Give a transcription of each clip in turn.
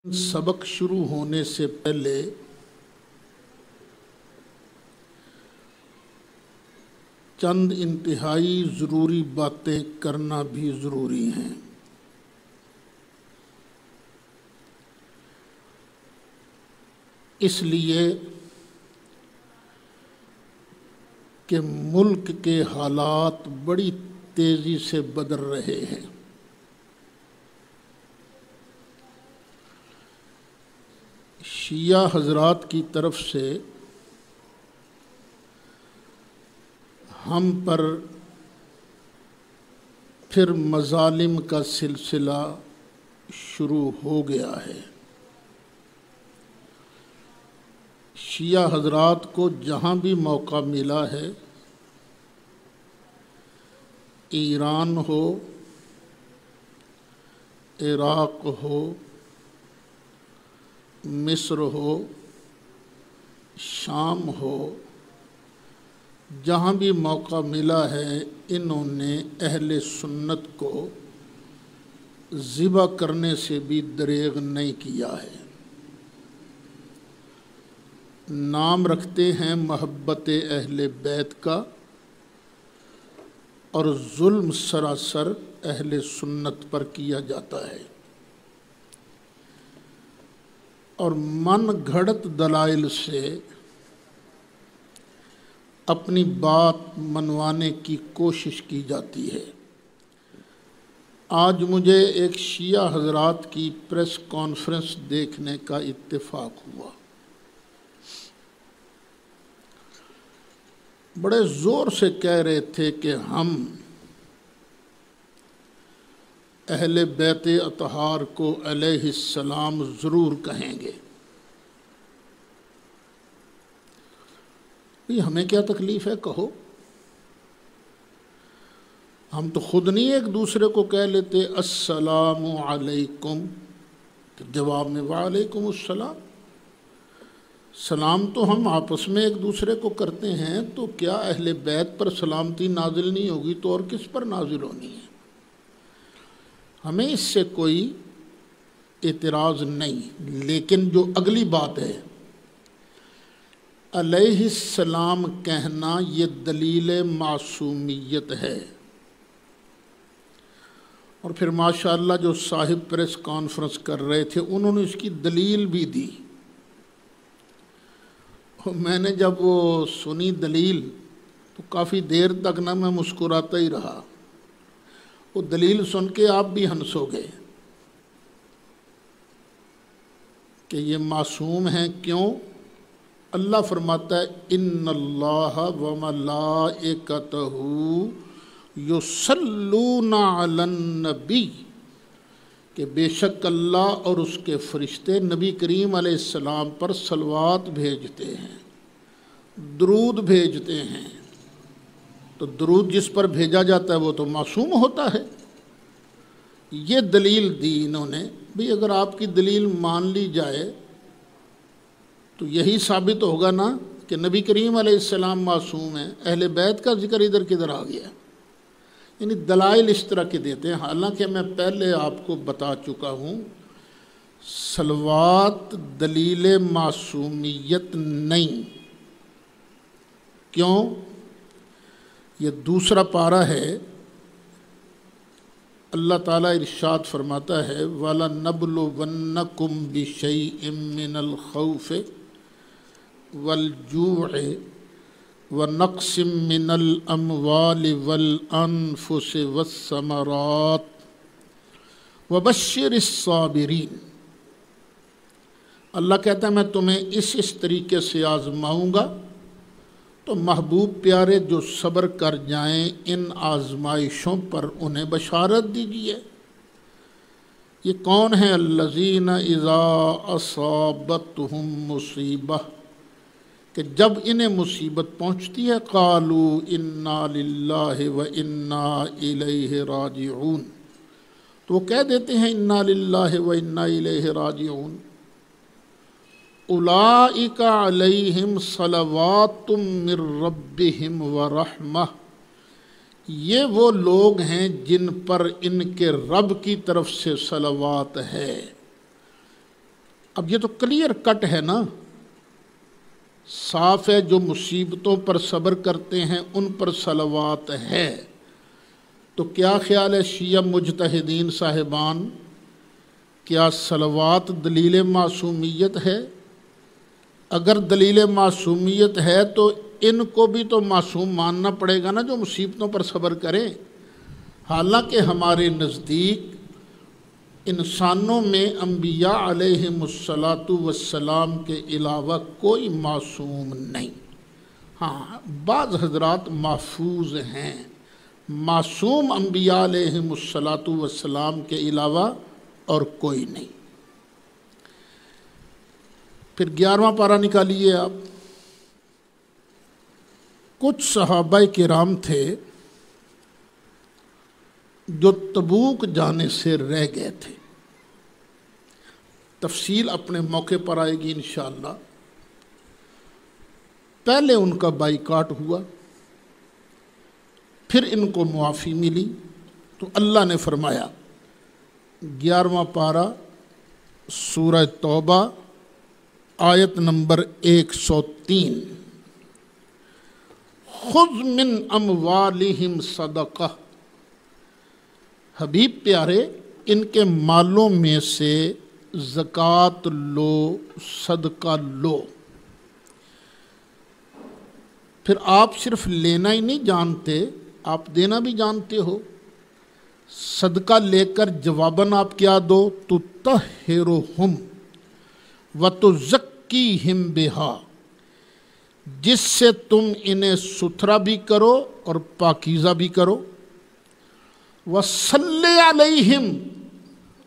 سبق شروع ہونے سے پہلے چند انتہائی ضروری باتیں کرنا بھی ضروری ہیں۔ اس لیے کہ ملک کے حالات بڑی تیزی سے بدل رہے ہیں۔ شیعہ حضرات کی طرف سے ہم پر پھر مظالم کا سلسلہ شروع ہو گیا ہے۔ شیعہ حضرات کو جہاں بھی موقع ملا ہے، ایران ہو، عراق ہو، مصر ہو، شام ہو، جہاں بھی موقع ملا ہے انہوں نے اہل سنت کو ذبح کرنے سے بھی دریغ نہیں کیا ہے۔ نام رکھتے ہیں محبت اہل بیت کا اور ظلم سراسر اہل سنت پر کیا جاتا ہے، اور من گھڑت دلائل سے اپنی بات منوانے کی کوشش کی جاتی ہے۔ آج مجھے ایک شیعہ حضرات کی پریس کانفرنس دیکھنے کا اتفاق ہوا۔ بڑے زور سے کہہ رہے تھے کہ ہم اہل بیت اطہار کو علیہ السلام ضرور کہیں گے۔ ہمیں کیا تکلیف ہے، کہو۔ ہم تو خود نہیں ایک دوسرے کو کہہ لیتے السلام علیکم، جواب میں وعلیکم السلام۔ سلام تو ہم آپس میں ایک دوسرے کو کرتے ہیں، تو کیا اہل بیت پر سلامتی نازل نہیں ہوگی تو اور کس پر نازل ہونی ہے؟ ہمیں اس سے کوئی اعتراض نہیں، لیکن جو اگلی بات ہے علیہ السلام کہنا، یہ دلیل معصومیت ہے۔ اور پھر ماشاءاللہ جو صاحب پریس کانفرنس کر رہے تھے انہوں نے اس کی دلیل بھی دی۔ میں نے جب وہ سنی دلیل تو کافی دیر تک نہ میں مسکراتا ہی رہا۔ وہ دلیل سن کے آپ بھی ہنسو گے کہ یہ معصوم ہیں۔ کیوں؟ اللہ فرماتا ہے ان اللہ وملائکتہ یصلون علی النبی، کہ بے شک اللہ اور اس کے فرشتے نبی کریم علیہ السلام پر صلوات بھیجتے ہیں، درود بھیجتے ہیں۔ تو درود جس پر بھیجا جاتا ہے وہ تو معصوم ہوتا ہے۔ یہ دلیل دی انہوں نے۔ بھی اگر آپ کی دلیل مان لی جائے تو یہی ثابت ہوگا نا کہ نبی کریم علیہ السلام معصوم ہیں، اہل بیت کا ذکر ادھر کدھر آ گیا؟ یعنی دلائل اس طرح کے دیتے ہیں۔ حالانکہ میں پہلے آپ کو بتا چکا ہوں صلوات دلیل معصومیت نہیں۔ کیوں؟ یہ دوسرا پارہ ہے، اللہ تعالیٰ ارشاد فرماتا ہے وَلَنَبْلُوَنَّكُمْ بِشَيْءٍ مِّنَ الْخَوْفِ وَالْجُوعِ وَنَقْصٍ مِّنَ الْأَمْوَالِ وَالْأَنفُسِ وَالثَّمَرَاتِ وَبَشِّرِ الصَّابِرِينَ۔ اللہ کہتا ہے میں تمہیں اس طریقے سے آزماؤں گا، تو محبوب پیارے جو صبر کر جائیں ان آزمائشوں پر انہیں بشارت دیجیے۔ یہ کون ہیں؟ الذین اذا اصابتہم مصیبہ، کہ جب انہیں مصیبت پہنچتی ہے قالوا انا للہ و انا الیہ راجعون، تو وہ کہہ دیتے ہیں انا للہ و انا الیہ راجعون۔ اولئک علیہم صلوات من ربہم ورحمہ، یہ وہ لوگ ہیں جن پر ان کے رب کی طرف سے صلوات ہے۔ اب یہ تو کلیئر کٹ ہے نا، صاف ہے، جو مصیبتوں پر صبر کرتے ہیں ان پر صلوات ہے۔ تو کیا خیال ہے شیعہ مجتہدین صاحبان، کیا صلوات دلیل معصومیت ہے؟ اگر دلیل معصومیت ہے تو ان کو بھی تو معصوم ماننا پڑے گا نا، جو مصیبتوں پر صبر کریں۔ حالانکہ ہمارے نزدیک انسانوں میں انبیاء علیہم السلام کے علاوہ کوئی معصوم نہیں۔ ہاں، بعض حضرات محفوظ ہیں، معصوم انبیاء علیہم السلام کے علاوہ اور کوئی نہیں۔ پھر 11واں پارہ نکالیے آپ۔ کچھ صحابہ کرام تھے جو تبوک جانے سے رہ گئے تھے، تفصیل اپنے موقع پر آئے گی انشاءاللہ۔ پہلے ان کا بائیکاٹ ہوا، پھر ان کو معافی ملی، تو اللہ نے فرمایا 11واں پارہ سورہ توبہ آیت نمبر 103، خذ من اموالہم صدقہ، حبیب پیارے ان کے مالوں میں سے زکوٰۃ لو، صدقہ لو۔ پھر آپ صرف لینا ہی نہیں جانتے، آپ دینا بھی جانتے ہو۔ صدقہ لے کر جواباً آپ کیا دو؟ تطہرہم وتزکیہم بہا، جس سے تم انہیں ستھرا بھی کرو اور پاکیزہ بھی کرو۔ وصلی علیہم،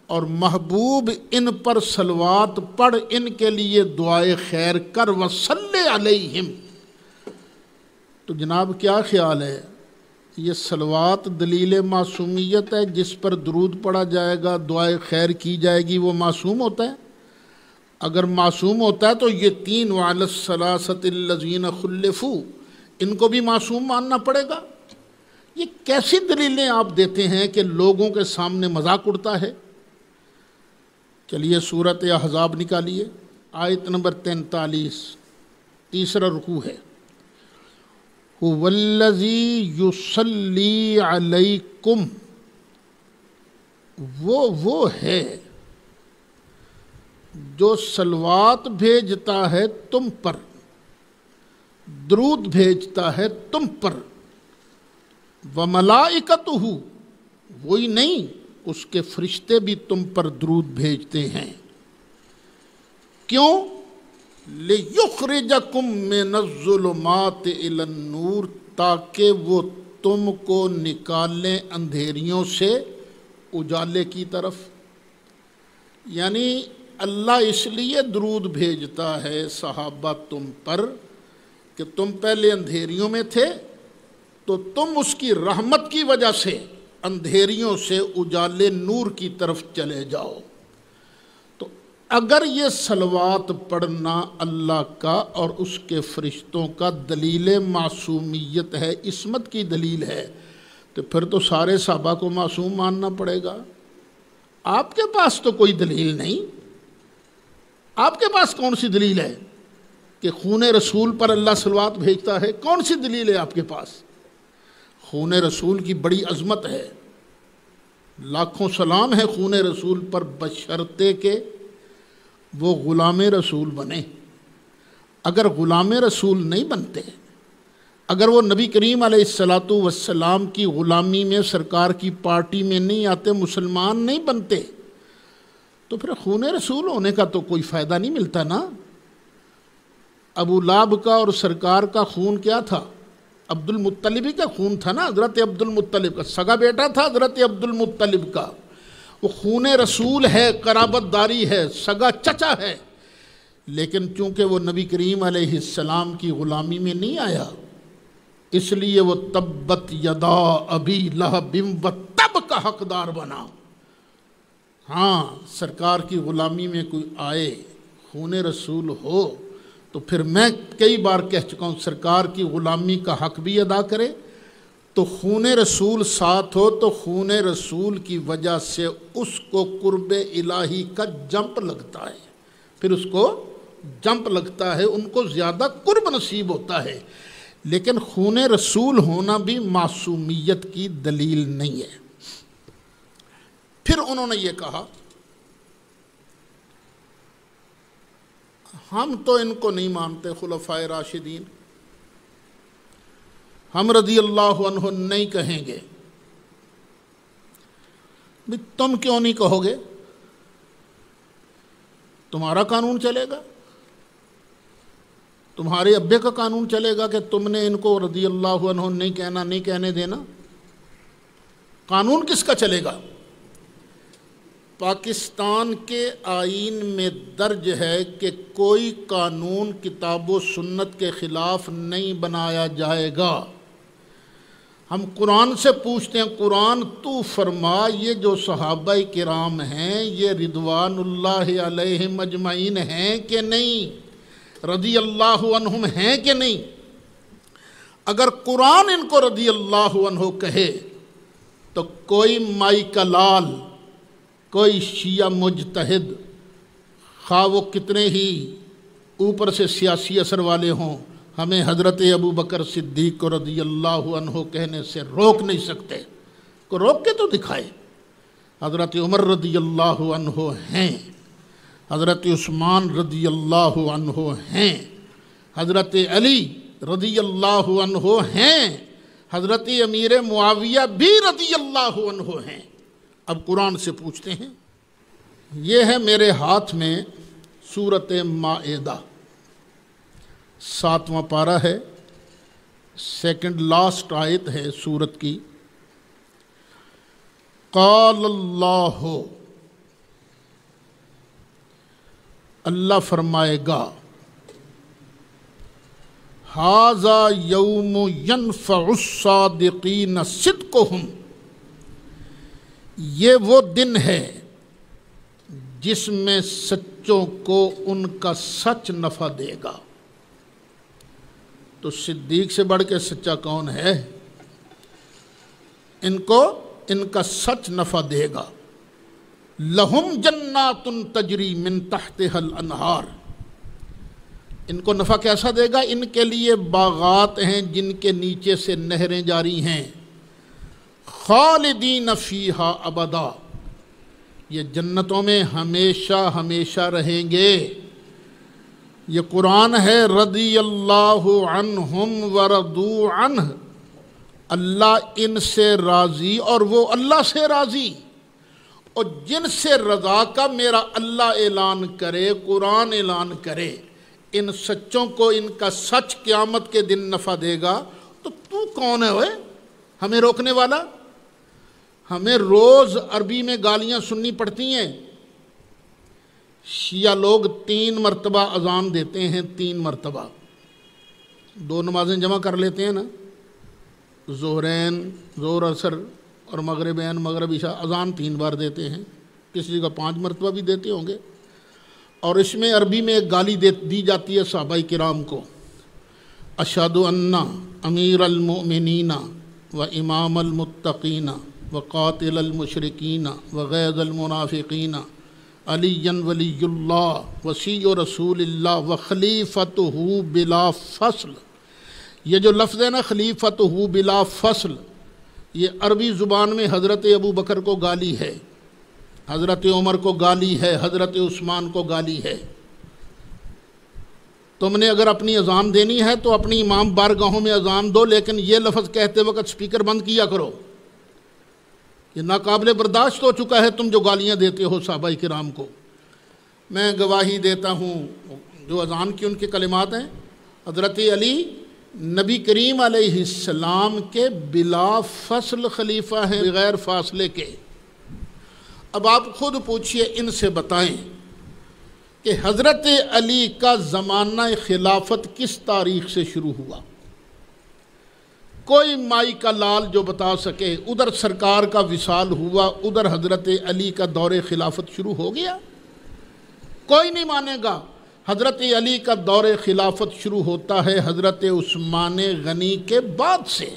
اور محبوب ان پر صلوات پڑھ، ان کے لیے دعائے خیر کر۔ وصلی علیہم، تو جناب کیا خیال ہے؟ یہ صلوات دلیل معصومیت ہے، جس پر درود پڑھا جائے گا، دعائے خیر کی جائے گی، وہ معصوم ہوتا ہے؟ اگر معصوم ہوتا ہے تو یہ تین وعلی الثلاثۃ الذین خلفوا، ان کو بھی معصوم ماننا پڑے گا۔ یہ کیسی دلیلیں آپ دیتے ہیں کہ لوگوں کے سامنے مذاق اڑتا ہے؟ چلیے سورۃ احزاب نکالیے، آیت نمبر 43، تیسرا رکوع ہے۔ هو الذی یصلی علیکم، وہ ہے جو صلوات بھیجتا ہے تم پر، درود بھیجتا ہے تم پر۔ وملائکتہ، وہی نہیں، اس کے فرشتے بھی تم پر درود بھیجتے ہیں۔ کیوں؟ لِيُخْرِجَكُم مِّنَ الظُّلُمَاتِ إِلَى النُّورِ، تاکہ وہ تم کو نکالیں اندھیریوں سے اجالے کی طرف۔ یعنی اللہ اس لیے درود بھیجتا ہے صحابہ تم پر کہ تم پہلے اندھیریوں میں تھے، تو تم اس کی رحمت کی وجہ سے اندھیریوں سے اجالے نور کی طرف چلے جاؤ۔ تو اگر یہ صلوات پڑھنا اللہ کا اور اس کے فرشتوں کا دلیل معصومیت ہے، عصمت کی دلیل ہے، تو پھر تو سارے صحابہ کو معصوم ماننا پڑے گا۔ آپ کے پاس تو کوئی دلیل نہیں۔ آپ کے پاس کون سی دلیل ہے کہ خون رسول پر اللہ صلوات بھیجتا ہے؟ کون سی دلیل ہے آپ کے پاس؟ خون رسول کی بڑی عظمت ہے، لاکھوں سلام ہے خون رسول پر، بشرطے کہ وہ غلام رسول بنے۔ اگر غلام رسول نہیں بنتے، اگر وہ نبی کریم علیہ السلام کی غلامی میں، سرکار کی پارٹی میں نہیں آتے، مسلمان نہیں بنتے، تو پھر خون رسول ہونے کا تو کوئی فائدہ نہیں ملتا نا۔ ابو لہب کا اور سرکار کا خون کیا تھا؟ عبد المطلب کا خون تھا نا، حضرت عبد المطلب کا سگا بیٹا تھا حضرت عبد المطلب کا، وہ خون رسول ہے، قرابت داری ہے، سگا چچا ہے، لیکن چونکہ وہ نبی کریم علیہ السلام کی غلامی میں نہیں آیا، اس لیے وہ تبت یدا ابی لہب وتب کا حقدار بنا۔ ہاں، سرکار کی غلامی میں کوئی آئے، خون رسول ہو، تو پھر میں کئی بار کہہ چکا ہوں، سرکار کی غلامی کا حق بھی ادا کرے، تو خون رسول ساتھ ہو، تو خون رسول کی وجہ سے اس کو قرب الہی کا جمپ لگتا ہے، پھر اس کو جمپ لگتا ہے، ان کو زیادہ قرب نصیب ہوتا ہے۔ لیکن خون رسول ہونا بھی معصومیت کی دلیل نہیں ہے۔ پھر انہوں نے یہ کہا ہم تو ان کو نہیں مانتے خلفائے راشدین، ہم رضی اللہ عنہ نہیں کہیں گے۔ تم کیوں نہیں کہو گے؟ تمہارا قانون چلے گا، تمہارے ابے کا قانون چلے گا کہ تم نے ان کو رضی اللہ عنہ نہیں کہنا، نہیں کہنے دینا؟ قانون کس کا چلے گا؟ پاکستان کے آئین میں درج ہے کہ کوئی قانون کتاب و سنت کے خلاف نہیں بنایا جائے گا۔ ہم قرآن سے پوچھتے ہیں، قرآن تو فرما یہ جو صحابہ کرام ہیں یہ رضوان اللہ علیہم اجمعین ہیں کہ نہیں، رضی اللہ عنہم ہیں کہ نہیں؟ اگر قرآن ان کو رضی اللہ عنہ کہے تو کوئی مائی کا لال، کوئی شیعہ مجتہد، خواہ وہ کتنے ہی اوپر سے سیاسی اثر والے ہوں، ہمیں حضرت ابو بکر صدیق کو رضی اللہ عنہ کہنے سے روک نہیں سکتے۔ کو روک کے تو دکھائے۔ حضرت عمر رضی اللہ عنہ ہیں، حضرت عثمان رضی اللہ عنہ ہیں، حضرت علی رضی اللہ عنہ ہیں، حضرت امیر معاویہ بھی رضی اللہ عنہ ہیں۔ اب قرآن سے پوچھتے ہیں، یہ ہے میرے ہاتھ میں سورۃ مائدہ، 7واں پارہ ہے، سیکنڈ لاسٹ آیت ہے سورت کی۔ قال اللہ، اللہ فرمائے گا، ھذا یوم ینفع الصادقین صدقہم، یہ وہ دن ہے جس میں سچوں کو ان کا سچ نفع دے گا۔ تو صدیق سے بڑھ کے سچا کون ہے؟ ان کو ان کا سچ نفع دے گا۔ لہم جنات تجری من تحتها الانہار، ان کو نفع کیسا دے گا؟ ان کے لیے باغات ہیں جن کے نیچے سے نہریں جاری ہیں، خالدین فیہا ابدا، یہ جنتوں میں ہمیشہ ہمیشہ رہیں گے۔ یہ قرآن ہے، رضی اللہ عنہم ورضوا عنہ، اللہ ان سے راضی اور وہ اللہ سے راضی۔ اور جن سے رضا کا میرا اللہ اعلان کرے، قرآن اعلان کرے، ان سچوں کو ان کا سچ قیامت کے دن نفع دے گا، تو کون ہے ہوئے ہمیں روکنے والا؟ ہمیں روز عربی میں گالیاں سننی پڑتی ہیں۔ شیعہ لوگ 3 مرتبہ اذان دیتے ہیں، 3 مرتبہ، 2 نمازیں جمع کر لیتے ہیں نا، ظہرین، ظہر عصر اور مغربین، مغرب عشاء، اذان 3 بار دیتے ہیں، کسی جگہ 5 مرتبہ بھی دیتے ہوں گے۔ اور اس میں عربی میں ایک گالی دی جاتی ہے صحابہ کرام کو، اشہد ان امیر المؤمنین و امام المتقین وقاتل المشرکین وغیظ المنافقین علی ولی اللہ وصی رسول اللہ وخلیفتہ بلا فصل۔ یہ جو لفظ ہے نا خلیفتہ بلا فصل، یہ عربی زبان میں حضرت ابو بکر کو گالی ہے، حضرت عمر کو گالی ہے، حضرت عثمان کو گالی ہے۔ تم نے اگر اپنی اذان دینی ہے تو اپنی امام بارگاہوں میں اذان دو، لیکن یہ لفظ کہتے وقت سپیکر بند کیا کرو۔ یہ ناقابل برداشت ہو چکا ہے تم جو گالیاں دیتے ہو صحابہ کرام کو۔ میں گواہی دیتا ہوں، جو اذان کی ان کے کلمات ہیں، حضرت علی نبی کریم علیہ السلام کے بلا فصل خلیفہ ہیں، بغیر فاصلے کے۔ اب آپ خود پوچھئے، ان سے بتائیں کہ حضرت علی کا زمانہ خلافت کس تاریخ سے شروع ہوا؟ کوئی مائی کا لال جو بتا سکے، ادھر سرکار کا وصال ہوا، ادھر حضرت علی کا دور خلافت شروع ہو گیا؟ کوئی نہیں مانے گا۔ حضرت علی کا دور خلافت شروع ہوتا ہے حضرت عثمان غنی کے بعد سے،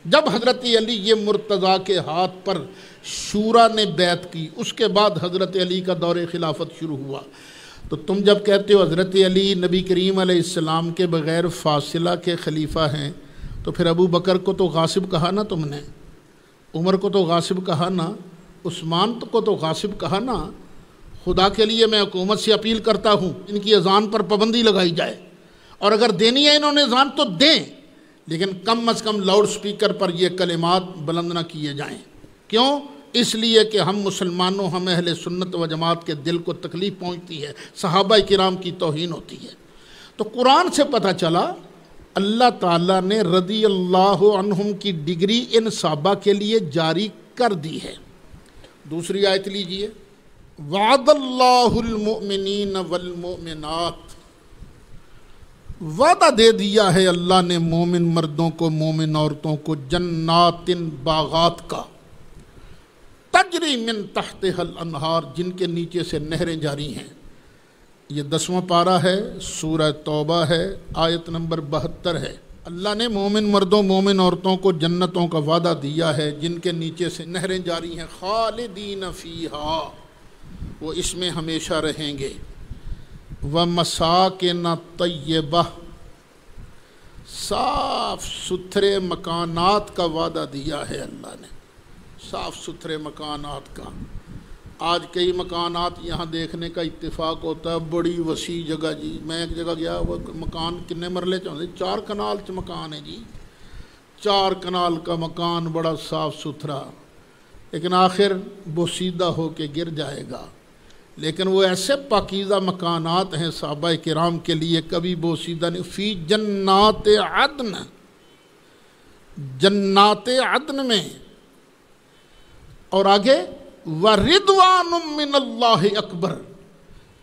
جب حضرت علی یہ مرتضیٰ کے ہاتھ پر شورا نے بیعت کی، اس کے بعد حضرت علی کا دور خلافت شروع ہوا۔ تو تم جب کہتے ہو حضرت علی نبی کریم علیہ السلام کے بغیر فاصلہ کے خلیفہ ہیں، تو پھر ابو بکر کو تو غاصب کہا نا تم نے، عمر کو تو غاصب کہا نا، عثمان کو تو غاصب کہا نا۔ خدا کے لیے میں حکومت سے اپیل کرتا ہوں ان کی اذان پر پابندی لگائی جائے، اور اگر دینی ہے انہوں نے اذان تو دیں، لیکن کم از کم لاؤڈ سپیکر پر یہ کلمات بلند نہ کیے جائیں۔ کیوں؟ اس لیے کہ ہم مسلمانوں، ہم اہل سنت و جماعت کے دل کو تکلیف پہنچتی ہے، صحابہ کرام کی توہین ہوتی ہے۔ تو قرآن سے پتہ چلا اللہ تعالیٰ نے رضی اللہ عنہم کی ڈگری ان صحابہ کے لیے جاری کر دی ہے۔ دوسری آیت لیجئے، وعد اللہ المؤمنین والمؤمنات، وعدہ دے دیا ہے اللہ نے مومن مردوں کو، مومن عورتوں کو، جنات باغات کا، تجری من تحتها الانہار، جن کے نیچے سے نہریں جاری ہیں۔ یہ 10واں پارہ ہے، سورہ توبہ ہے، آیت نمبر 72 ہے۔ اللہ نے مومن مردوں، مومن عورتوں کو جنتوں کا وعدہ دیا ہے جن کے نیچے سے نہریں جاری ہیں، خالدین فیہا، وہ اس میں ہمیشہ رہیں گے، ومساکن طیبہ، صاف ستھرے مکانات کا وعدہ دیا ہے اللہ نے، صاف ستھرے مکانات کا۔ آج کئی مکانات یہاں دیکھنے کا اتفاق ہوتا ہے، بڑی وسیع جگہ جی، میں ایک جگہ گیا، وہ مکان کتنے مرلے چاہتے 4 کنال مکان ہے جی، 4 کنال کا مکان بڑا صاف ستھرا، لیکن آخر بوسیدہ ہو کے گر جائے گا۔ لیکن وہ ایسے پاکیزہ مکانات ہیں صحابہ کرام کے لیے، کبھی بوسیدہ نہیں، فی جنات عدن، جنات عدن میں، اور آگے وَرِضْوَانٌ مِّنَ اللَّهِ اکبر،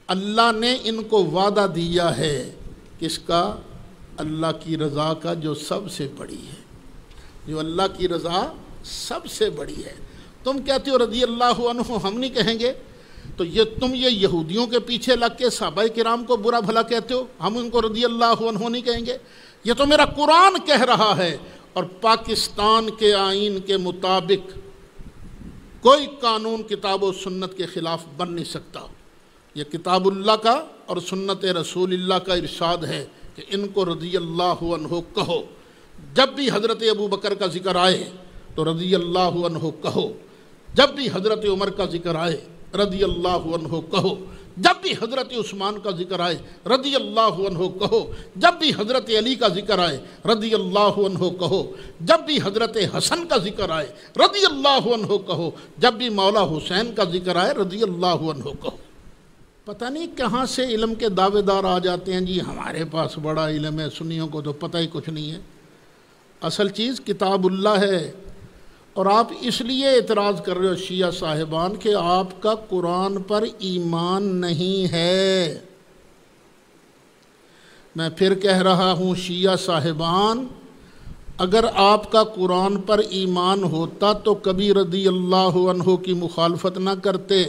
اللہ نے ان کو وعدہ دیا ہے کس کا؟ اللہ کی رضا کا، جو سب سے بڑی ہے، جو اللہ کی رضا سب سے بڑی ہے۔ تم کہتے ہو رضی اللہ عنہ، ہم نہیں کہیں گے، تو تم یہ یہودیوں کے پیچھے لگ کے صحابہ کرام کو برا بھلا کہتے ہو، ہم ان کو رضی اللہ عنہ نہیں کہیں گے؟ یہ تو میرا قرآن کہہ رہا ہے، اور پاکستان کے آئین کے مطابق کوئی قانون کتاب و سنت کے خلاف بن نہیں سکتا۔ یہ کتاب اللہ کا اور سنت رسول اللہ کا ارشاد ہے کہ ان کو رضی اللہ عنہ کہو۔ جب بھی حضرت ابو بکر کا ذکر آئے تو رضی اللہ عنہ کہو، جب بھی حضرت عمر کا ذکر آئے رضی اللہ عنہ کہو، جب بھی حضرت عثمان کا ذکر آئے رضی اللہ عنہ کہو، جب بھی حضرت علی کا ذکر آئے رضی اللہ عنہ کہو، جب بھی حضرت حسن کا ذکر آئے رضی اللہ عنہ کہو، جب بھی مولا حسین کا ذکر آئے رضی اللہ عنہ کہو۔ پتہ نہیں کہاں سے علم کے دعوے دار آ جاتے ہیں جی ہمارے پاس بڑا علم ہے، سنیوں کو تو پتہ ہی کچھ نہیں ہے۔ اصل چیز کتاب اللہ ہے، اور آپ اس لیے اعتراض کر رہے ہو شیعہ صاحبان کہ آپ کا قرآن پر ایمان نہیں ہے۔ میں پھر کہہ رہا ہوں شیعہ صاحبان، اگر آپ کا قرآن پر ایمان ہوتا تو کبھی رضی اللہ عنہ کی مخالفت نہ کرتے۔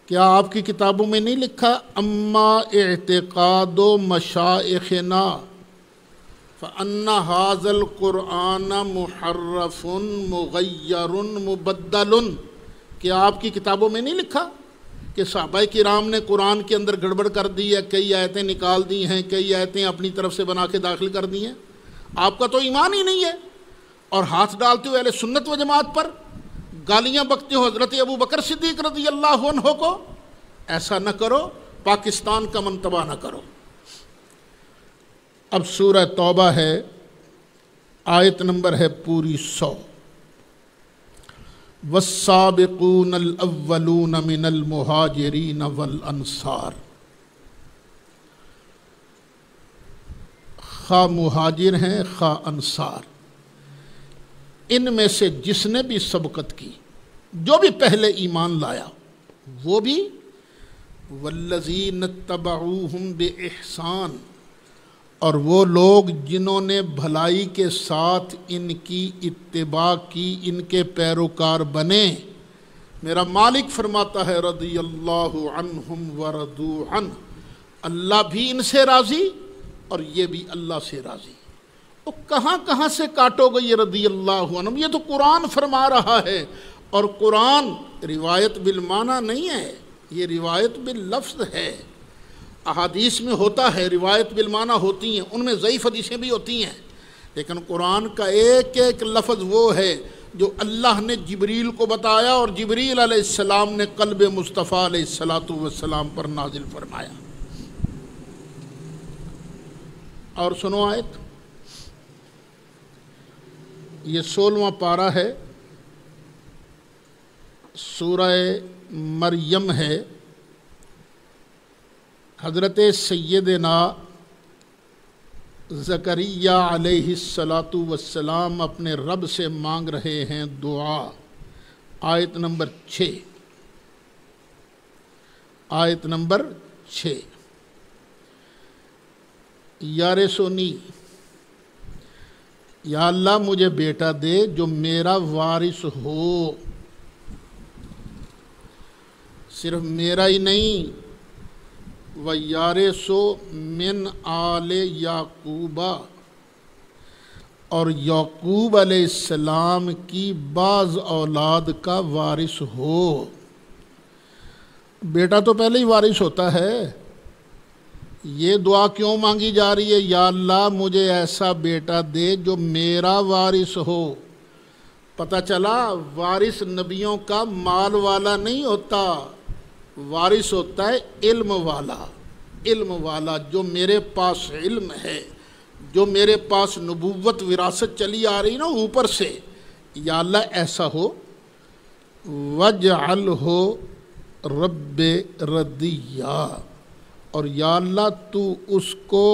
کیا آپ کی کتابوں میں نہیں لکھا اما اعتقاد مشائخنا فَأَنَّ هَذَا الْقُرْآنَ مُحَرَّفٌ مُغَيَّرٌ مُبَدَّلٌ، کہ آپ کی کتابوں میں نہیں لکھا کہ صحابہ کرام نے قرآن کے اندر گڑبڑ کر دی ہے، کئی آیتیں نکال دی ہیں، کئی آیتیں اپنی طرف سے بنا کے داخل کر دی ہیں؟ آپ کا تو ایمان ہی نہیں ہے، اور ہاتھ ڈالتے ہو اہل سنت و جماعت پر، گالیاں بکتے ہو حضرت ابو بکر صدیق رضی اللہ عنہ کو۔ ایسا نہ کرو، پاکستان کا منتبہ نہ کرو۔ اب سورہ توبہ ہے، آیت نمبر ہے پوری 100۔ والسابقون الاولون من المہاجرین والانصار، خواہ مہاجر ہیں خواہ انصار، ان میں سے جس نے بھی سبقت کی، جو بھی پہلے ایمان لایا وہ بھی، والذین اتبعوہم بإحسان، اور وہ لوگ جنہوں نے بھلائی کے ساتھ ان کی اتباع کی، ان کے پیروکار بنے۔ میرا مالک فرماتا ہے رضی اللہ عنہم ورضوا عنہ، اللہ بھی ان سے راضی اور یہ بھی اللہ سے راضی۔ وہ کہاں کہاں سے کاٹو گے یہ رضی اللہ عنہم؟ یہ تو قرآن فرما رہا ہے، اور قرآن روایت بالمعنی نہیں ہے، یہ روایت باللفظ ہے، احادیث میں ہوتا ہے، روایت بالمعنی ہوتی ہیں، ان میں ضعیف حدیثیں بھی ہوتی ہیں، لیکن قرآن کا ایک ایک لفظ وہ ہے جو اللہ نے جبریل کو بتایا اور جبریل علیہ السلام نے قلب مصطفیٰ علیہ السلام پر نازل فرمایا۔ اور سنو آیت، یہ 16واں پارہ ہے، سورہ مریم ہے۔ حضرت سیدنا زکریا علیہ السلام اپنے رب سے مانگ رہے ہیں دعا۔ آیت نمبر 6، آیت نمبر 6، یا رسونی، یا اللہ مجھے بیٹا دے جو میرا وارث ہو، صرف میرا ہی نہیں، وَيَارِثُ مِنْ آلِ یعقوب، اور یعقوب علیہ السلام کی بعض اولاد کا وارث ہو۔ بیٹا تو پہلے ہی وارث ہوتا ہے، یہ دعا کیوں مانگی جا رہی ہے؟ یا اللہ مجھے ایسا بیٹا دے جو میرا وارث ہو۔ پتہ چلا وارث نبیوں کا مال والا نہیں ہوتا، وارث ہوتا ہے علم والا، علم والا، جو میرے پاس علم ہے، جو میرے پاس نبوت وراثت چلی آ رہی نا اوپر سے، یا اللہ ایسا ہو۔ وَاجْعَلْهُ رَبِّ رَضِيًّا، اور یا اللہ تو اس کو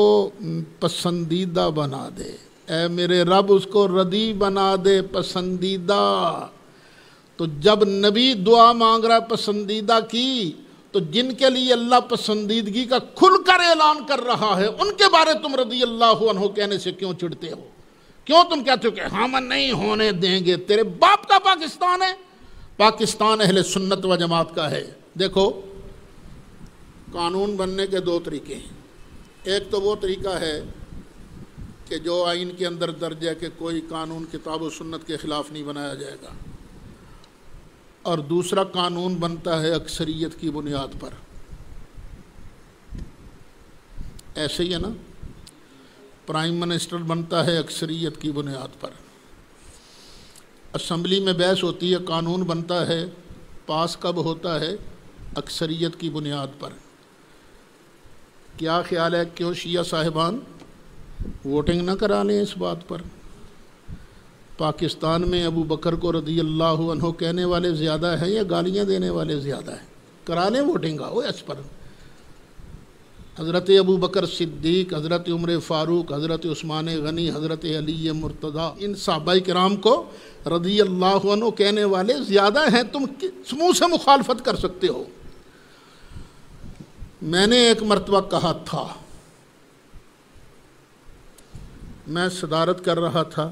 پسندیدہ بنا دے، اے میرے رب اس کو رضی بنا دے، پسندیدہ۔ تو جب نبی دعا مانگ رہا پسندیدہ کی، تو جن کے لیے اللہ پسندیدگی کا کھل کر اعلان کر رہا ہے ان کے بارے تم رضی اللہ عنہ کہنے سے کیوں چڑھتے ہو؟ کیوں تم کہتے ہو کہ ہم نہیں ہونے دیں گے؟ تیرے باپ کا پاکستان ہے، پاکستان اہل سنت و جماعت کا ہے۔ دیکھو قانون بننے کے دو طریقے ہیں، ایک تو وہ طریقہ ہے کہ جو آئین کے اندر درج ہے کہ کوئی قانون کتاب و سنت کے خلاف نہیں بنایا جائے گا، اور دوسرا قانون بنتا ہے اکثریت کی بنیاد پر۔ ایسے ہی ہے نا، پرائم منسٹر بنتا ہے اکثریت کی بنیاد پر، اسمبلی میں بحث ہوتی ہے، قانون بنتا ہے، پاس کب ہوتا ہے؟ اکثریت کی بنیاد پر۔ کیا خیال ہے کیوں شیعہ صاحبان ووٹنگ نہ کرا لیں اس بات پر؟ پاکستان میں ابو بکر کو رضی اللہ عنہ کہنے والے زیادہ ہیں یا گالیاں دینے والے زیادہ ہیں؟ کرا لیں ووٹنگ آؤ اس پر۔ حضرت ابو بکر صدیق، حضرت عمر فاروق، حضرت عثمان غنی، حضرت علی مرتضیٰ، ان صحابہ کرام کو رضی اللہ عنہ کہنے والے زیادہ ہیں، تم کس منہ سے مخالفت کر سکتے ہو؟ میں نے ایک مرتبہ کہا تھا، میں صدارت کر رہا تھا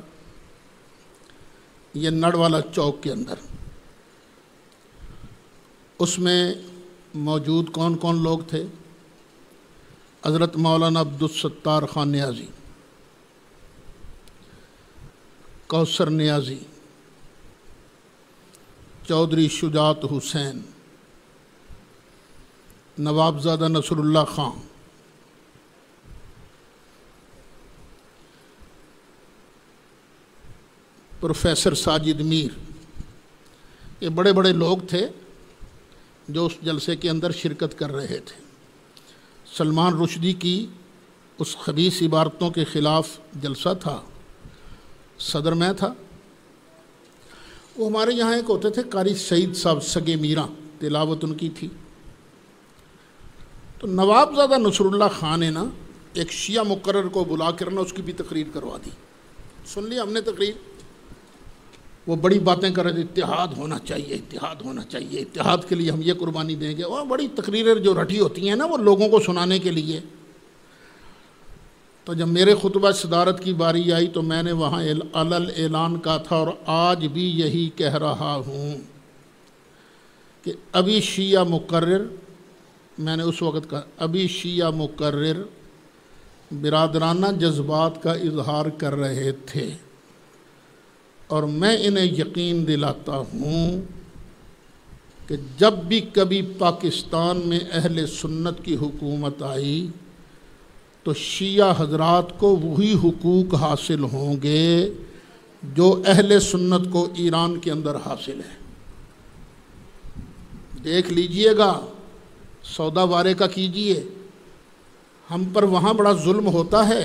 یہ نڑ والا چوک کے اندر، اس میں موجود کون کون لوگ تھے؟ حضرت مولانا عبدالستار خان نیازی، کوثر نیازی، چودھری شجاعت حسین، نوابزادہ نصر اللہ خان، پروفیسر ساجد میر، یہ بڑے بڑے لوگ تھے جو اس جلسے کے اندر شرکت کر رہے تھے۔ سلمان رشدی کی اس خبیث عبارتوں کے خلاف جلسہ تھا، صدر میں تھا۔ وہ ہمارے یہاں ایک ہوتے تھے قاری سعید صاحب سگے میراں، تلاوت ان کی تھی۔ تو نوابزادہ نصر اللہ خان نے نا ایک شیعہ مقرر کو بلا کر نا اس کی بھی تقریر کروا دی۔ سن لی ہم نے تقریر، وہ بڑی باتیں کر رہے تھے، اتحاد ہونا چاہیے، اتحاد ہونا چاہیے، اتحاد کے لیے ہم یہ قربانی دیں گے، اور بڑی تقریریں جو رٹی ہوتی ہیں نا وہ لوگوں کو سنانے کے لیے۔ تو جب میرے خطبہ صدارت کی باری آئی تو میں نے وہاں اعلان کہا تھا، اور آج بھی یہی کہہ رہا ہوں کہ ابھی شیعہ مقرر، میں نے اس وقت کہا ابھی شیعہ مقرر برادرانہ جذبات کا اظہار کر رہے تھے، اور میں انہیں یقین دلاتا ہوں کہ جب بھی کبھی پاکستان میں اہل سنت کی حکومت آئی تو شیعہ حضرات کو وہی حقوق حاصل ہوں گے جو اہل سنت کو ایران کے اندر حاصل ہے۔ دیکھ لیجئے گا، سودا وارے کا کیجئے، ہم پر وہاں بڑا ظلم ہوتا ہے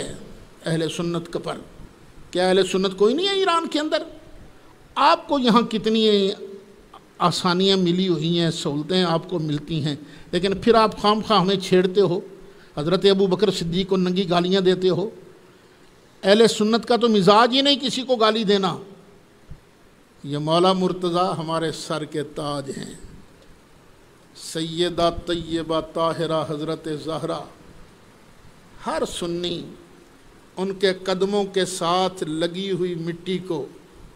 اہل سنت کے پر۔ کیا اہل سنت کوئی نہیں ہے ایران کے اندر؟ آپ کو یہاں کتنی آسانیاں ملی ہوئی ہیں، سہولتیں آپ کو ملتی ہیں، لیکن پھر آپ خام خواہ ہمیں چھیڑتے ہو، حضرت ابو بکر صدیق کو ننگی گالیاں دیتے ہو۔ اہل سنت کا تو مزاج ہی نہیں کسی کو گالی دینا۔ یہ مولا مرتضیٰ ہمارے سر کے تاج ہیں، سیدہ طیبہ طاہرہ حضرت زہرا، ہر سنی ان کے قدموں کے ساتھ لگی ہوئی مٹی کو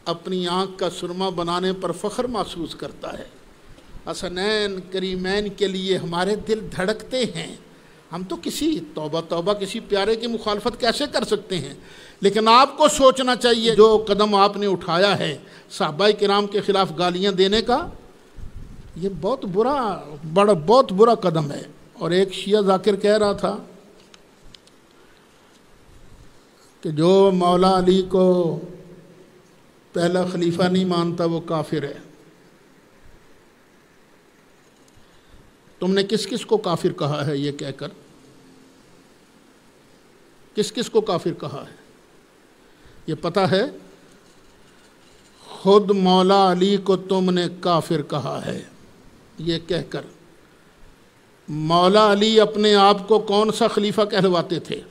اپنی آنکھ کا سرما بنانے پر فخر محسوس کرتا ہے۔ حسنین کریمین کے لیے ہمارے دل دھڑکتے ہیں۔ ہم تو کسی توبہ کسی پیارے کی مخالفت کیسے کر سکتے ہیں؟ لیکن آپ کو سوچنا چاہیے جو قدم آپ نے اٹھایا ہے صحابہ کرام کے خلاف گالیاں دینے کا، یہ بہت برا قدم ہے۔ اور ایک شیعہ ذاکر کہہ رہا تھا کہ جو مولا علی کو پہلا خلیفہ نہیں مانتا وہ کافر ہے۔ تم نے کس کس کو کافر کہا ہے یہ کہہ کر؟ کس کس کو کافر کہا ہے یہ پتہ ہے؟ خود مولا علی کو تم نے کافر کہا ہے یہ کہہ کر۔ مولا علی اپنے آپ کو کون سا خلیفہ کہلواتے تھے؟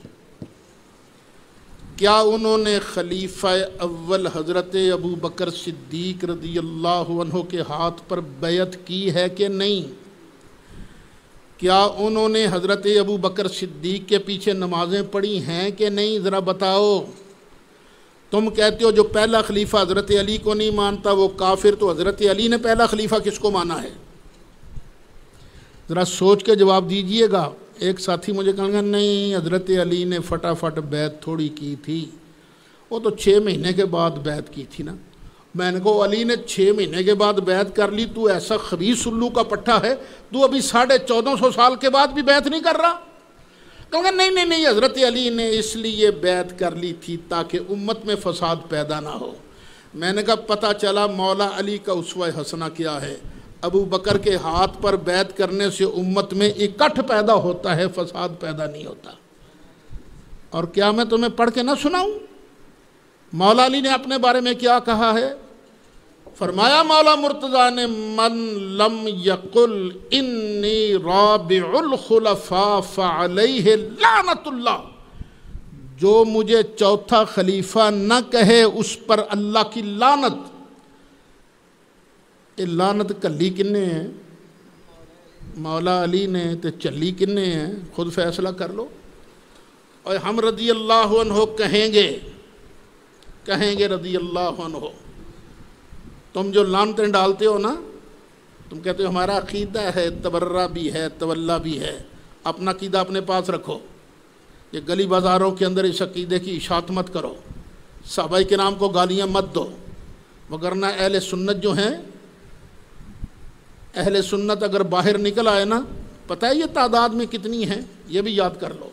کیا انہوں نے خلیفہ اول حضرت ابو بکر صدیق رضی اللہ عنہ کے ہاتھ پر بیعت کی ہے کہ نہیں؟ کیا انہوں نے حضرت ابو بکر صدیق کے پیچھے نمازیں پڑھی ہیں کہ نہیں؟ ذرا بتاؤ۔ تم کہتے ہو جو پہلا خلیفہ حضرت علی کو نہیں مانتا وہ کافر، تو حضرت علی نے پہلا خلیفہ کس کو مانا ہے؟ ذرا سوچ کے جواب دیجئے گا۔ ایک ساتھی مجھے کہا گا نہیں حضرت علی نے فٹافٹ بیعت تھوڑی کی تھی، وہ تو 6 مہینے کے بعد بیعت کی تھی نا۔ میں نے کہا علی نے 6 مہینے کے بعد بیعت کر لی، تو ایسا خبیث الو کا پٹھا ہے، تو ابھی 1450 سال کے بعد بھی بیعت نہیں کر رہا؟ کہوں گا نہیں حضرت علی نے اس لیے بیعت کر لی تھی تاکہ امت میں فساد پیدا نہ ہو۔ میں نے کہا پتہ چلا مولا علی کا اسوہ حسنہ کیا ہے، ابو بکر کے ہاتھ پر بیعت کرنے سے امت میں اکٹھ پیدا ہوتا ہے، فساد پیدا نہیں ہوتا۔ اور کیا میں تمہیں پڑھ کے نہ سناؤں؟ مولا علی نے اپنے بارے میں کیا کہا ہے؟ فرمایا مولا مرتضیٰ نے من لم یقل انی رابع الخلفاء فعلیہ لعنت اللہ، جو مجھے چوتھا خلیفہ نہ کہے اس پر اللہ کی لعنت۔ یہ لعنت کلی کنے ہیں؟ مولا علی نے، تے چلی کنے ہیں؟ خود فیصلہ کر لو۔ اور ہم رضی اللہ عنہ کہیں گے رضی اللہ عنہ۔ تم جو لعنتیں ڈالتے ہو نا، تم کہتے ہو ہمارا عقیدہ ہے، تبرہ بھی ہے، تولا بھی ہے، اپنا عقیدہ اپنے پاس رکھو، یہ گلی بازاروں کے اندر اس عقیدے کی اشاعت مت کرو، صحابہ کرام کو گالیاں مت دو، وگرنہ اہل سنت جو ہیں، اہل سنت اگر باہر نکل آئے نا، پتہ ہے یہ تعداد میں کتنی ہیں، یہ بھی یاد کر لو۔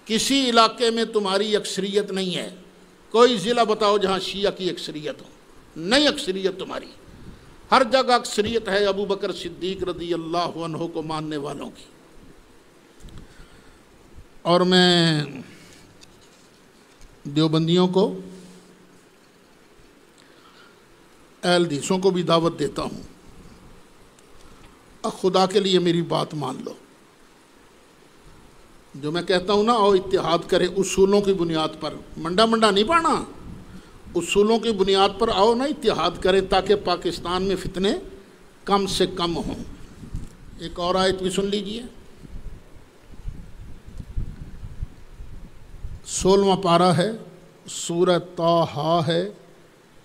کسی علاقے میں تمہاری اکثریت نہیں ہے، کوئی ضلع بتاؤ جہاں شیعہ کی اکثریت ہو، نہیں اکثریت تمہاری، ہر جگہ اکثریت ہے ابو بکر صدیق رضی اللہ عنہ کو ماننے والوں کی۔ اور میں دیوبندیوں کو، اہل حدیثوں کو بھی دعوت دیتا ہوں، خدا کے لیے میری بات مان لو۔ جو میں کہتا ہوں نا، آؤ اتحاد کرے اصولوں کی بنیاد پر، منڈا نہیں پانا، اصولوں کی بنیاد پر آؤ نا اتحاد کرے تاکہ پاکستان میں فتنے کم سے کم ہوں۔ ایک اور آیت بھی سن لیجئے، 16واں پارہ ہے، سورہ طٰہٰ ہے،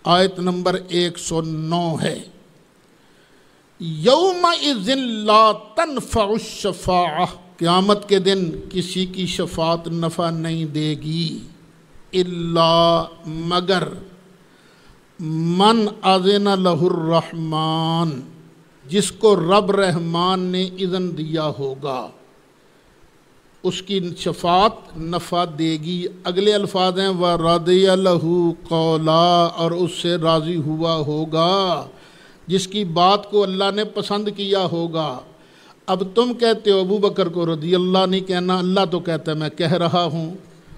آیت نمبر 109 ہے۔ یومئذ لا تنفع الشفاعہ، قیامت کے دن کسی کی شفاعت نفع نہیں دے گی، الا مگر من اذن لہ الرحمن، جس کو رب رحمان نے اذن دیا ہوگا اس کی شفاعت نفع دے گی۔ اگلے الفاظ ہیں وَرَضِيَ لَهُ قَوْلًا، اور اس سے راضی ہوا ہوگا جس کی بات کو اللہ نے پسند کیا ہوگا۔ اب تم کہتے ہو ابو بکر کو رضی اللہ نہیں کہنا، اللہ تو کہتا ہے میں کہہ رہا ہوں،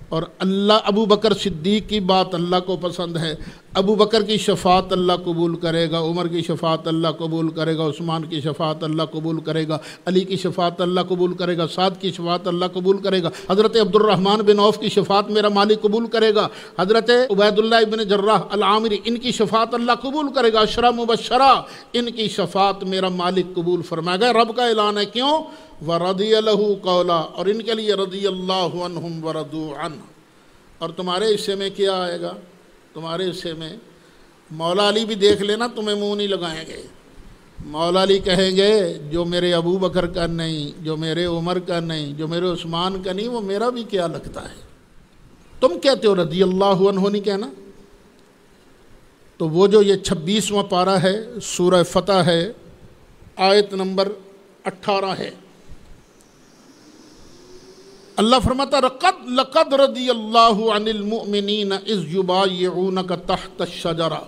اور اللہ ابو بکر صدیق کی بات اللہ کو پسند ہے، ابو بکر کی شفاعت اللہ قبول کرے گا، عمر کی شفاعت اللہ قبول کرے گا، عثمان کی شفاعت اللہ قبول کرے گا، علی کی شفاعت اللہ قبول کرے گا، سعد کی شفاعت اللہ قبول کرے گا، حضرت عبد الرحمن بن عوف کی شفاعت میرا مالک قبول کرے گا، حضرت عبید اللہ ابن جراح العامری ان کی شفاعت اللہ قبول کرے گا، عشرہ مبشرہ ان کی شفاعت میرا مالک قبول فرمائے گا۔ رب کا اعلان ہے، کیوں؟ وَرَضِيَ لَهُ قَوْلًا، اور ان کے لیے رضی اللہ عنہم ورضوا عنہ۔ اور تمہارے حصے میں کیا آئے گا؟ تمہارے حصے میں مولا علی بھی دیکھ لینا، تمہیں منہ نہیں لگائیں گے۔ مولا علی کہیں گے جو میرے ابو بکر کا نہیں، جو میرے عمر کا نہیں، جو میرے عثمان کا نہیں، وہ میرا بھی کیا لگتا ہے؟ تم کہتے ہو رضی اللہ عنہ نہیں کہنا؟ تو وہ جو یہ 26واں پارہ ہے سورہ فتح ہے، آیت نمبر 18 ہے، اللہ فرماتا لقد رضی اللہ عن المؤمنین اذ یبایعونک تحت الشجرہ،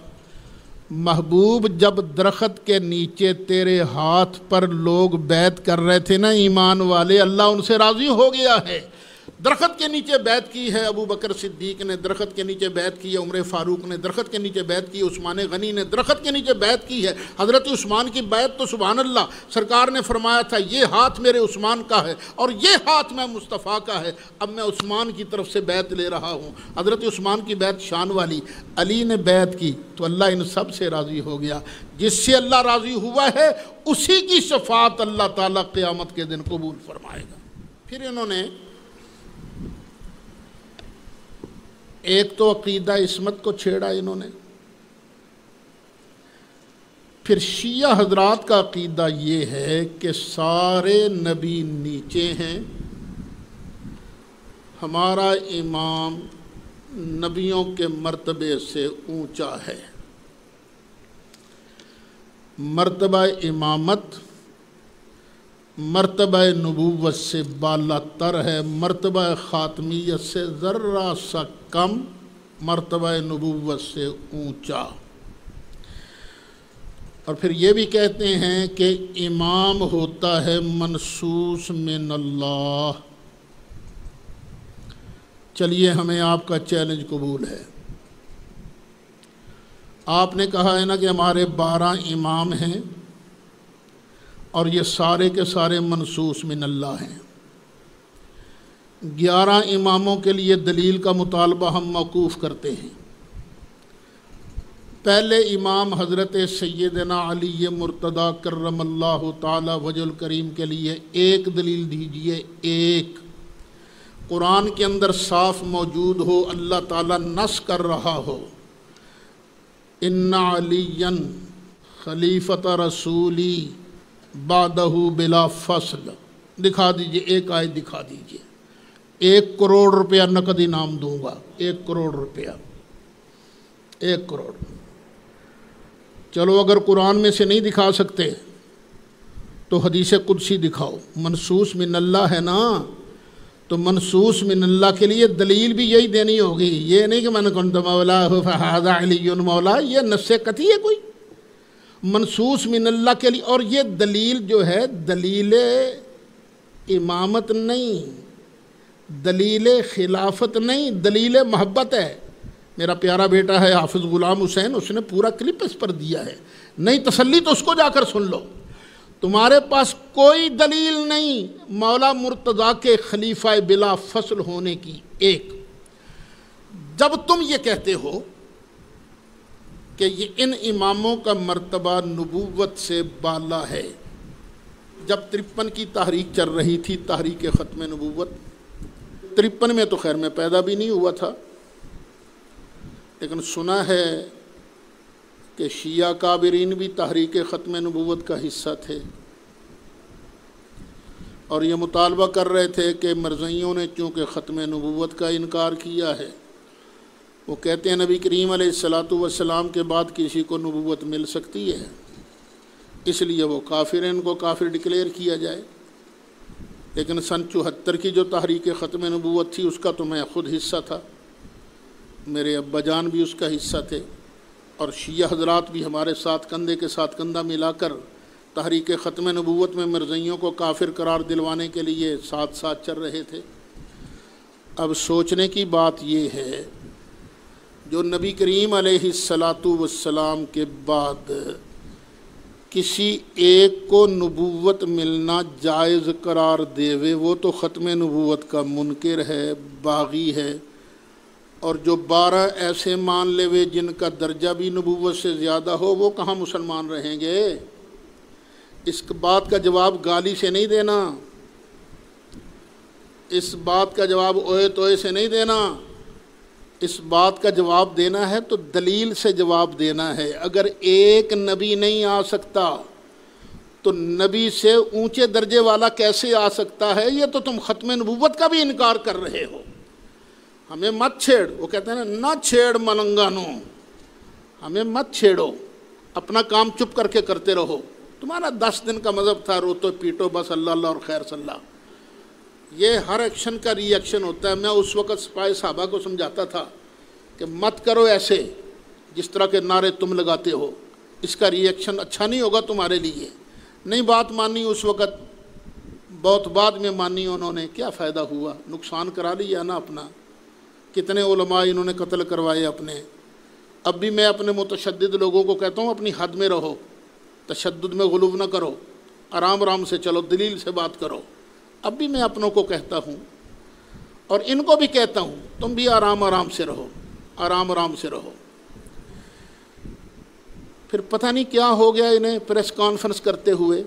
محبوب جب درخت کے نیچے تیرے ہاتھ پر لوگ بیعت کر رہے تھے نا ایمان والے، اللہ ان سے راضی ہو گیا ہے۔ درخت کے نیچے بیعت کی ہے ابو بکر صدیق نے، درخت کے نیچے بیعت کی ہے عمر فاروق نے، درخت کے نیچے بیعت کی ہے عثمان غنی نے، درخت کے نیچے بیعت کی ہے حضرت عثمان کی بیعت تو سبحان اللہ سرکار نے فرمایا تھا یہ ہاتھ میرے عثمان کا ہے اور یہ ہاتھ میں مصطفیٰ کا ہے، اب میں عثمان کی طرف سے بیعت لے رہا ہوں۔ حضرت عثمان کی بیعت شان والی، علی نے بیعت کی تو اللہ ان سب سے راضی ہو گیا۔ جس سے اللہ راضی ہوا ہے اسی کی شفاعت اللہ تعالیٰ قیامت کے دن قبول فرمائے گا۔ پھر انہوں نے ایک تو عقیدہ عصمت کو چھیڑا انہوں نے، پھر شیعہ حضرات کا عقیدہ یہ ہے کہ سارے نبی نیچے ہیں، ہمارا امام نبیوں کے مرتبے سے اونچا ہے، مرتبہ امامت مرتبہ نبوت سے بالا تر ہے، مرتبہ خاتمیت سے ذرہ سا کم، مرتبہ نبوت سے اونچا۔ اور پھر یہ بھی کہتے ہیں کہ امام ہوتا ہے منصوص من اللہ۔ چلیے ہمیں آپ کا چیلنج قبول ہے، آپ نے کہا ہے نا کہ ہمارے 12 امام ہیں اور یہ سارے کے سارے منصوص من اللہ ہیں۔ 11 اماموں کے لیے دلیل کا مطالبہ ہم موقوف کرتے ہیں۔ پہلے امام حضرت سیدنا علی مرتضیٰ کرم اللہ تعالی وجہ الکریم کے لیے ایک دلیل دیجئے، ایک قرآن کے اندر صاف موجود ہو، اللہ تعالیٰ نص کر رہا ہو، ان علی خلیفۃ رسولی بعدہ بلا فصل، دکھا دیجئے، ایک آیت دکھا دیجئے۔ 1 کروڑ روپیہ نقد انعام دوں گا، 1 کروڑ روپیہ، 1 کروڑ۔ چلو اگر قرآن میں سے نہیں دکھا سکتے تو حدیث قدسی دکھاؤ، منصوص من اللہ ہے نا، تو منصوص من اللہ کے لیے دلیل بھی یہی دینی ہوگی، یہ نہیں کہ من کنت مولا فہذا علی مولا، یہ نص قطعی ہے کوئی، منصوص من اللہ کے لیے۔ اور یہ دلیل جو ہے دلیل امامت نہیں، دلیل خلافت نہیں، دلیل محبت ہے۔ میرا پیارا بیٹا ہے حافظ غلام حسین، اس نے پورا کلپ اس پر دیا ہے، نہیں تسلی تو اس کو جا کر سن لو۔ تمہارے پاس کوئی دلیل نہیں مولا مرتضیٰ کے خلیفہ بلا فصل ہونے کی۔ ایک جب تم یہ کہتے ہو کہ یہ ان اماموں کا مرتبہ نبوت سے بالا ہے، جب 53 کی تحریک چل رہی تھی، تحریک ختم نبوت، 53 میں تو خیر میں پیدا بھی نہیں ہوا تھا، لیکن سنا ہے کہ شیعہ کابرین بھی تحریک ختم نبوت کا حصہ تھے اور یہ مطالبہ کر رہے تھے کہ مرزائیوں نے چونکہ ختم نبوت کا انکار کیا ہے، وہ کہتے ہیں نبی کریم علیہ الصلوۃ والسلام کے بعد کسی کو نبوت مل سکتی ہے، اس لیے وہ کافر ہیں، ان کو کافر ڈکلیئر کیا جائے۔ لیکن سن 74 کی جو تحریک ختم نبوت تھی اس کا تو میں خود حصہ تھا، میرے ابا جان بھی اس کا حصہ تھے، اور شیعہ حضرات بھی ہمارے ساتھ کندھے کے ساتھ کندھا ملا کر تحریک ختم نبوت میں مرزائیوں کو کافر قرار دلوانے کے لیے ساتھ ساتھ چل رہے تھے۔ اب سوچنے کی بات یہ ہے، جو نبی کریم علیہ السلام کے بعد کسی ایک کو نبوت ملنا جائز قرار دیوے، وہ تو ختم نبوت کا منکر ہے، باغی ہے، اور جو 12 ایسے مان لے ہوئے جن کا درجہ بھی نبوت سے زیادہ ہو، وہ کہاں مسلمان رہیں گے؟ اس بات کا جواب گالی سے نہیں دینا، اس بات کا جواب اوئے توئے سے نہیں دینا، اس بات کا جواب دینا ہے تو دلیل سے جواب دینا ہے۔ اگر ایک نبی نہیں آ سکتا تو نبی سے اونچے درجے والا کیسے آ سکتا ہے؟ یہ تو تم ختم نبوت کا بھی انکار کر رہے ہو۔ ہمیں مت چھیڑ، وہ کہتے ہیں نہ چھیڑ ملنگانو، ہمیں مت چھیڑو، اپنا کام چپ کر کے کرتے رہو۔ تمہارا 10 دن کا مذہب تھا، روتو پیٹو بس اللہ اللہ اور خیر صلی اللہ۔ یہ ہر ایکشن کا ری ایکشن ہوتا ہے۔ میں اس وقت سپاہی صحابہ کو سمجھاتا تھا کہ مت کرو ایسے جس طرح کے نعرے تم لگاتے ہو، اس کا ری ایکشن اچھا نہیں ہوگا تمہارے لیے۔ نہیں بات مانی اس وقت، بہت بعد میں مانی انہوں نے، کیا فائدہ ہوا؟ نقصان کرا لیا نا اپنا۔ کتنے علماء انہوں نے قتل کروائے اپنے۔ اب بھی میں اپنے متشدد لوگوں کو کہتا ہوں اپنی حد میں رہو، تشدد میں غلو نہ کرو، آرام آرام سے چلو، دلیل سے بات کرو۔ اب بھی میں اپنوں کو کہتا ہوں اور ان کو بھی کہتا ہوں، تم بھی آرام آرام سے رہو، آرام آرام سے رہو۔ پھر پتہ نہیں کیا ہو گیا انہیں پریس کانفرنس کرتے ہوئے،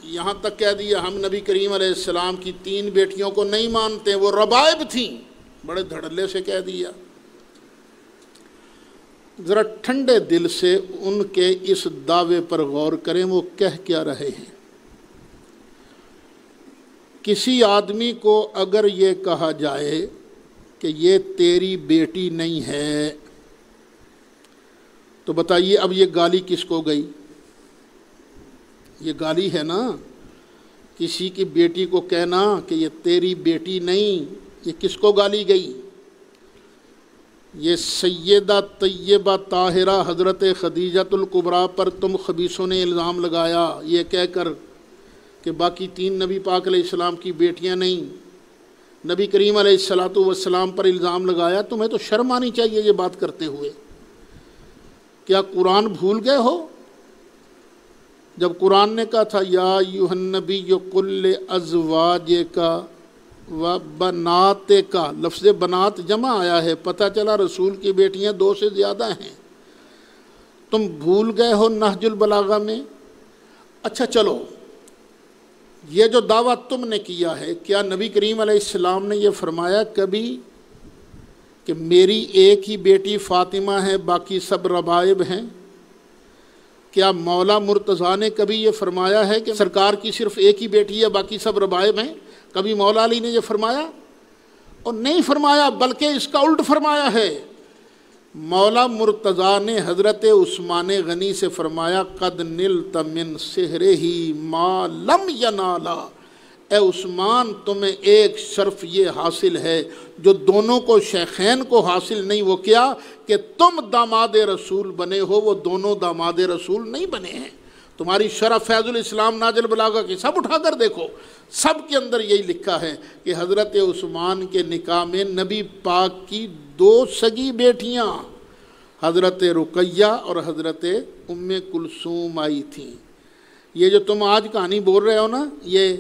یہاں تک کہہ دیا ہم نبی کریم علیہ السلام کی 3 بیٹیوں کو نہیں مانتے، وہ ربائب تھیں، بڑے دھڑلے سے کہہ دیا۔ ذرا ٹھنڈے دل سے ان کے اس دعوے پر غور کریں، وہ کہہ کیا رہے ہیں۔ کسی آدمی کو اگر یہ کہا جائے کہ یہ تیری بیٹی نہیں ہے تو بتائیے اب یہ گالی کس کو گئی؟ یہ گالی ہے نا۔ کسی کی بیٹی کو کہنا کہ یہ تیری بیٹی نہیں، یہ کس کو گالی گئی؟ یہ سیدہ طیبہ طاہرہ حضرت خدیجۃ الکبریٰ پر تم خبیثوں نے الزام لگایا یہ کہہ کر کہ باقی 3 نبی پاک علیہ السلام کی بیٹیاں نہیں، نبی کریم علیہ السلام پر الزام لگایا۔ تمہیں تو شرم آنی چاہیے یہ بات کرتے ہوئے۔ کیا قرآن بھول گئے ہو؟ جب قرآن نے کہا تھا یا ایھا النبی قل لازواجک و بناتک، لفظ بنات جمع آیا ہے، پتہ چلا رسول کی بیٹیاں 2 سے زیادہ ہیں۔ تم بھول گئے ہو نہج البلاغہ میں؟ اچھا چلو، یہ جو دعویٰ تم نے کیا ہے، کیا نبی کریم علیہ السلام نے یہ فرمایا کبھی کہ میری ایک ہی بیٹی فاطمہ ہے باقی سب ربائب ہیں؟ کیا مولا مرتضیٰ نے کبھی یہ فرمایا ہے کہ سرکار کی صرف ایک ہی بیٹی ہے باقی سب ربائب ہیں؟ کبھی مولا علی نے یہ فرمایا؟ اور نہیں فرمایا، بلکہ اس کا الٹ فرمایا ہے۔ مولا مرتضیٰ نے حضرت عثمان غنی سے فرمایا قد نلت من سحرہ ما لم ینالا، اے عثمان تمہیں ایک شرف یہ حاصل ہے جو دونوں کو شیخین کو حاصل نہیں۔ وہ کیا؟ کہ تم داماد رسول بنے ہو، وہ دونوں داماد رسول نہیں بنے ہیں۔ تمہاری شرف فیض الاسلام ناج البلاغہ کی سب اٹھا کر دیکھو، سب کے اندر یہی لکھا ہے کہ حضرت عثمان کے نکاح میں نبی پاک کی 2 سگی بیٹیاں حضرت رقیہ اور حضرت ام کلثوم آئی تھیں۔ یہ جو تم آج کہانی بول رہے ہو نا، یہ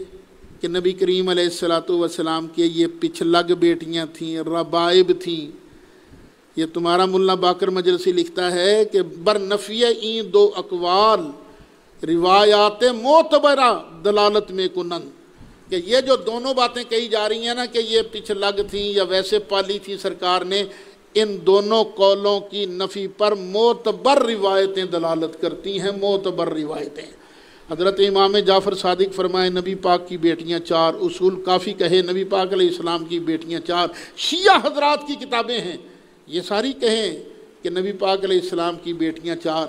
کہ نبی کریم علیہ السلام کے یہ پچھلگ بیٹیاں تھیں، ربائب تھیں، یہ تمہارا ملا باقر مجلسی لکھتا ہے کہ برنفی این 2 اقوال روایات معتبرہ دلالت میں کنن، کہ یہ جو دونوں باتیں کہی جا رہی ہیں نا کہ یہ پچھلگ تھیں یا ویسے پالی تھی سرکار نے، ان دونوں قولوں کی نفی پر معتبر روایتیں دلالت کرتی ہیں، معتبر روایتیں۔ حضرت امام جعفر صادق فرمائے نبی پاک کی بیٹیاں 4، اصول کافی کہے نبی پاک علیہ السلام کی بیٹیاں 4، شیعہ حضرات کی کتابیں ہیں یہ ساری کہیں کہ نبی پاک علیہ السلام کی بیٹیاں 4۔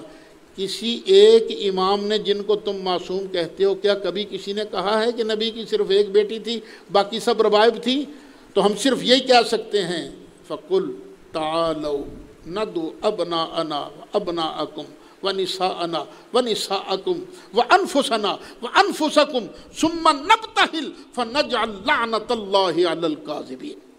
کسی ایک امام نے جن کو تم معصوم کہتے ہو، کیا کبھی کسی نے کہا ہے کہ نبی کی صرف ایک بیٹی تھی باقی سب ربائب تھی؟ تو ہم صرف یہی کہہ سکتے ہیں فَقُلْ تَعَالَوْا نَدْعُ أَبْنَاءَنَا وَأَبْنَاءَكُمْ وَنِسَاءَنَا وَنِسَاءَكُمْ وَأَنفُسَنَا وَأَنفُسَكُمْ ثُمَّ نَبْتَهِلْ فَنَجْعَلْ لَعْنَةَ اللَّهِ عَلَى الْكَاذِبِينَ۔